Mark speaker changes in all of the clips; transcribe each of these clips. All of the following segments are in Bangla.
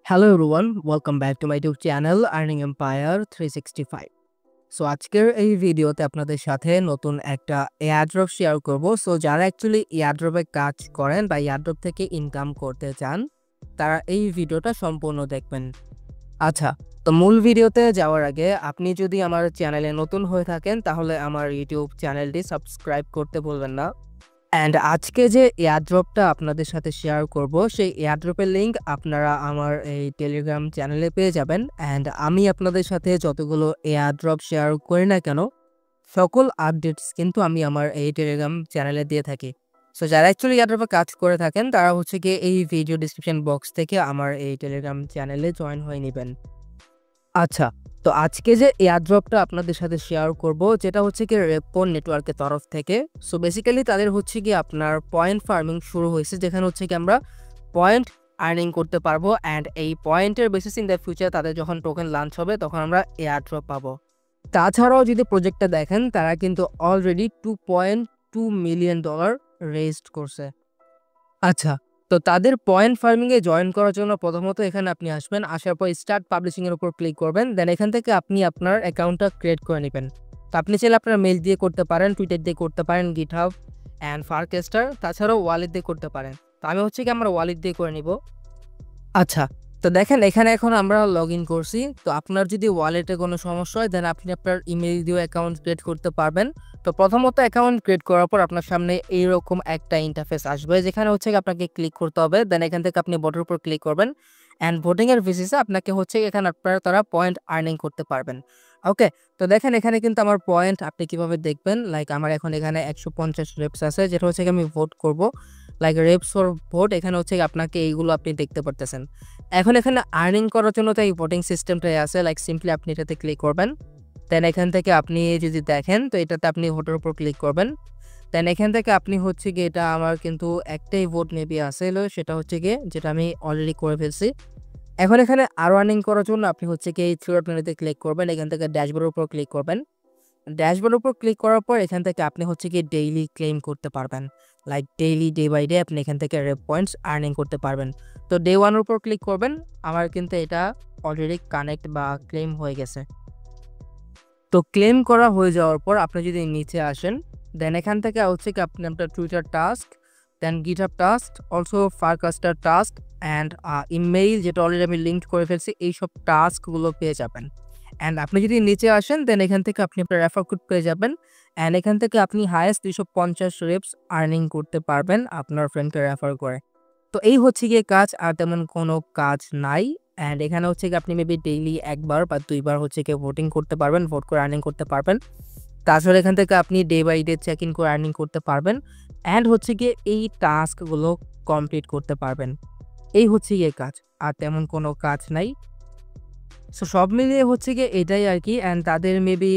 Speaker 1: Hello everyone, welcome back to my YouTube channel Earning Empire 365. So আজকের এই ভিডিওতে আপনাদের সাথে নতুন একটা এয়ারড্রপ শেয়ার করব। সো যারা অ্যাকচুয়ালি এয়ারড্রপে কাজ করেন বা এয়ারড্রপ থেকে ইনকাম করতে চান তারা এই ভিডিওটা সম্পূর্ণ দেখবেন। আচ্ছা, তো মূল ভিডিওতে যাওয়ার আগে আপনি যদি আমার চ্যানেলে নতুন হয়ে থাকেন তাহলে আমার ইউটিউব চ্যানেলটি সাবস্ক্রাইব করতে ভুলবেন না। অ্যান্ড আজকে যে এয়ারড্রপটা আপনাদের সাথে শেয়ার করব সেই এয়ারড্রপের লিঙ্ক আপনারা আমার এই টেলিগ্রাম চ্যানেলে পেয়ে যাবেন। অ্যান্ড আমি আপনাদের সাথে যতগুলো এয়ারড্রপ শেয়ার করি না কেন সকল আপডেটস কিন্তু আমি আমার এই টেলিগ্রাম চ্যানেলে দিয়ে থাকি। সো যারা অ্যাকচুয়ালি এয়ারড্রপে কাজ করে থাকেন তারা হচ্ছে গিয়ে এই ভিডিও ডিসক্রিপশন বক্স থেকে আমার এই টেলিগ্রাম চ্যানেলে জয়েন হয়ে নেবেন। আচ্ছা, তো আজকে যে এয়ারড্রপটা আপনাদের সাথে শেয়ার করব যেটা হচ্ছে কি রেপো নেটওয়ার্কের তরফ থেকে। সো বেসিক্যালি তাদের হচ্ছে কি আপনার পয়েন্ট ফার্মিং শুরু হয়েছে, যেখানে হচ্ছে কি আমরা পয়েন্ট আর্নিং করতে পারবো। অ্যান্ড এই পয়েন্টের বেসিস ইন দ্য ফিউচার তাদের যখন টোকেন লঞ্চ হবে তখন আমরা এয়ারড্রপ পাবো। তাছাড়াও যদি প্রজেক্টটা দেখেন তারা কিন্তু অলরেডি $2.2 মিলিয়ন রেজড করছে। আচ্ছা, তো তাদের পয়েন্ট ফার্মিংয়ে জয়েন করার জন্য প্রথমত এখানে আপনি আসবেন, আসার পর স্টার্ট পাবলিশিংয়ের উপর ক্লিক করবেন। দেন এখান থেকে আপনি আপনার অ্যাকাউন্টটা ক্রিয়েট করে নেবেন। তো আপনি চাইলে আপনার মেল দিয়ে করতে পারেন, টুইটার দিয়ে করতে পারেন, গিটহাব অ্যান্ড ফারকেস্টার, তাছাড়াও ওয়ালেট দিয়ে করতে পারেন। তো আমি হচ্ছে কি আমার ওয়ালেট দিয়ে করে নিব। আচ্ছা, তো দেখেন এখানে এখন আমরা লগ ইন করছি। তো আপনার যদি ওয়ালেটে কোনো সমস্যা হয় দেন আপনি আপনার ইমেল দিয়েও অ্যাকাউন্ট ক্রিয়েট করতে পারবেন। তো প্রথমত অ্যাকাউন্ট ক্রিয়েট করার পর আপনার সামনে এইরকম একটা ইন্টারফেস আসবে, যেখানে হচ্ছে আপনাকে ক্লিক করতে হবে। দেন এখান থেকে আপনি ভোটের উপর ক্লিক করবেন। অ্যান্ড ভোটিংয়ের বেসিসে আপনাকে হচ্ছে এখানে আপনারা তারা পয়েন্ট আর্নিং করতে পারবেন। ওকে, তো দেখেন এখানে কিন্তু আমার পয়েন্ট আপনি কিভাবে দেখবেন, লাইক আমার এখন এখানে 150 রেপস আছে, যেটা হচ্ছে আমি ভোট করব, লাইক রেপস ফর ভোট। এখানে হচ্ছে আপনাকে এইগুলো আপনি দেখতে পারতেছেন। এখন এখানে আর্নিং করার জন্য তো এই ভোটিং সিস্টেমটাই আছে, লাইক সিম্পলি আপনি এটাতে ক্লিক করবেন। দেন এখান থেকে আপনি যদি দেখেন তো এটাতে আপনি ভোটের উপর ক্লিক করবেন। দেন এখান থেকে আপনি হচ্ছে গিয়ে এটা আমার কিন্তু একটাই ভোট মেবি আসছিল, সেটা হচ্ছে গিয়ে যেটা আমি অলরেডি করে ফেলছি। এখন এখানে আরও আর্নিং করার জন্য আপনি হচ্ছে কি এই থ্রি ডট মেনুতে ক্লিক করবেন, এখান থেকে ড্যাশবোর্ডের উপর ক্লিক করবেন। ড্যাশবোর্ডের উপর ক্লিক করার পর এখান থেকে আপনি হচ্ছে কি ডেইলি ক্লেম করতে পারবেন, like daily day by day আপনি এখান থেকে রেপ পয়েন্টস আর্নিং করতে পারবেন। তো ডে ওয়ানের উপর ক্লিক করবেন, আমার কিন্তু এটা অলরেডি কানেক্ট বা ক্লেম হয়ে গেছে। তো ক্লেম করা হয়ে যাওয়ার পর আপনি যদি নিচে আসেন দেন এখান থেকে হচ্ছে কি আপনি আপনার Twitter task, then GitHub task, also Farcaster task and email, যেটা অলরেডি আমি লিঙ্ক করে ফেলছি, এইসব টাস্কগুলো পেয়ে যাবেন। অ্যান্ড আপনি যদি নিচে আসেন দেন এখান থেকে আপনি আপনার রেফার কোড পেয়ে যাবেন। অ্যান্ড এখান থেকে আপনি হায়েস্ট 250 রেপস আর্নিং করতে পারবেন আপনার ফ্রেন্ডকে রেফার করে। তো এই হচ্ছে গিয়ে কাজ, আর তেমন কোনো কাজ নাই। অ্যান্ড এখানে হচ্ছে কি আপনি মেবি ডেইলি একবার বা দুইবার হচ্ছে কি ভোটিং করতে পারবেন, ভোট করে আর্নিং করতে পারবেন। তাছাড়া এখান থেকে আপনি day by day check in করে আর্নিং করতে পারবেন। অ্যান্ড হচ্ছে গিয়ে এই টাস্কগুলো কমপ্লিট করতে পারবেন। এই হচ্ছে গিয়ে কাজ, আর তেমন কোনো কাজ নাই। সো সব মিলিয়ে হচ্ছে গিয়ে এটাই আর কি। অ্যান্ড তাদের মেবি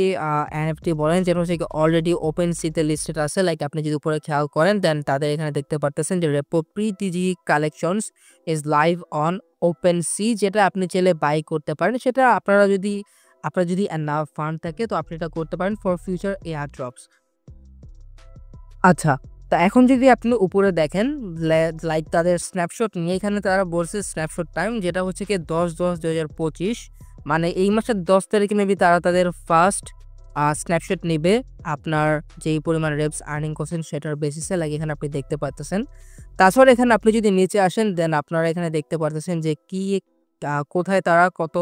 Speaker 1: এনএফটি বলেন যেটা হচ্ছে কি অলরেডি ওপেন সিতে লিস্টেড আছে, লাইক আপনি যদি উপরে খেয়াল করেন দেন তাদের এখানে দেখতে পারতেছেন যে রেপো প্রিটিজি collections is live on OpenSea, যেটা আপনি চাইলে বাই করতে পারেন। সেটা আপনার যদি এনাফ ফান্ড থাকে তো আপনি এটা করতে পারেন ফর ফিউচার এয়ার ড্রপস। আচ্ছা, তো এখন যদি আপনি উপরে দেখেন লাইক তাদের স্ন্যাপশট নিয়ে এখানে তারা বলছে স্ন্যাপশট টাইম, যেটা হচ্ছে কি 10/10/2025, মানে এই মাসের 10 তারিখে মেবি তারা তাদের ফার্স্ট স্ন্যাপশট নেবে আপনার যেই পরিমাণ রেপস আর্নিং করছেন সেটার বেসিসে, লাইক এখানে আপনি দেখতে পাচ্ছেন। তাছাড়া এখানে আপনি যদি নিচে আসেন দেন আপনারা এখানে দেখতে পাচ্ছেন যে কি কোথায় তারা কত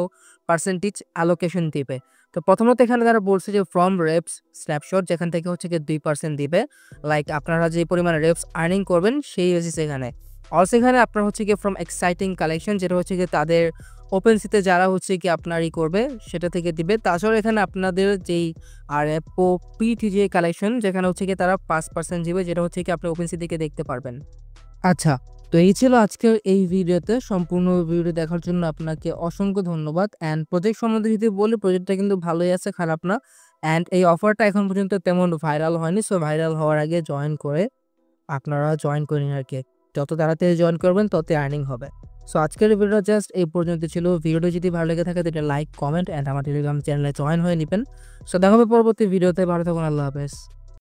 Speaker 1: পার্সেন্টেজ অ্যালোকেশন দিবে। তো প্রথমত এখানে তারা বলছে যে ফ্রম রেপস স্ন্যাপশট, যেখান থেকে হচ্ছে কি 2% দিবে, লাইক আপনারা যে পরিমাণ রেপস আর্নিং করবেন সেই বেসিস এখানে। অলসো এখানে আপনার হচ্ছে কি ফ্রম এক্সাইটিং কালেকশন, যেটা হচ্ছে কি তাদের ওপেন সিতে যারা হচ্ছে কি আপনারই করবে সেটা থেকে দিবে। তাছাড়া এখানে আপনাদের যেই রেপো পিটিজি কালেকশন, যেখানে হচ্ছে কি তারা 5% দিবে, যেটা হচ্ছে কি আপনি ওপেন সি থেকে দেখতে পারবেন। আচ্ছা, তো এই ছিল আজকের এই ভিডিওতে। সম্পূর্ণ ভিডিও দেখার জন্য আপনাকে অসংখ্য ধন্যবাদ। অ্যান্ড প্রজেক্ট সম্বন্ধে যদি বলি, প্রজেক্টটা কিন্তু ভালোই আছে, খারাপ না। অ্যান্ড এই অফারটা এখন পর্যন্ত তেমন ভাইরাল হয়নি। সো ভাইরাল হওয়ার আগে আপনারা জয়েন করে নিন আর কি। যত তাড়াতাড়ি জয়েন করবেন তত আর্নিং হবে। সো আজকের ভিডিওটা জাস্ট এই পর্যন্ত ছিল। ভিডিওটা যদি ভালো লেগে থাকে তাহলে লাইক, কমেন্ট অ্যান্ড আমার টেলিগ্রাম চ্যানেলে জয়েন হয়ে নেবেন। সো দেখা হবে পরবর্তী ভিডিওতে। ভালো থাকুন, আল্লাহ হাফেজ।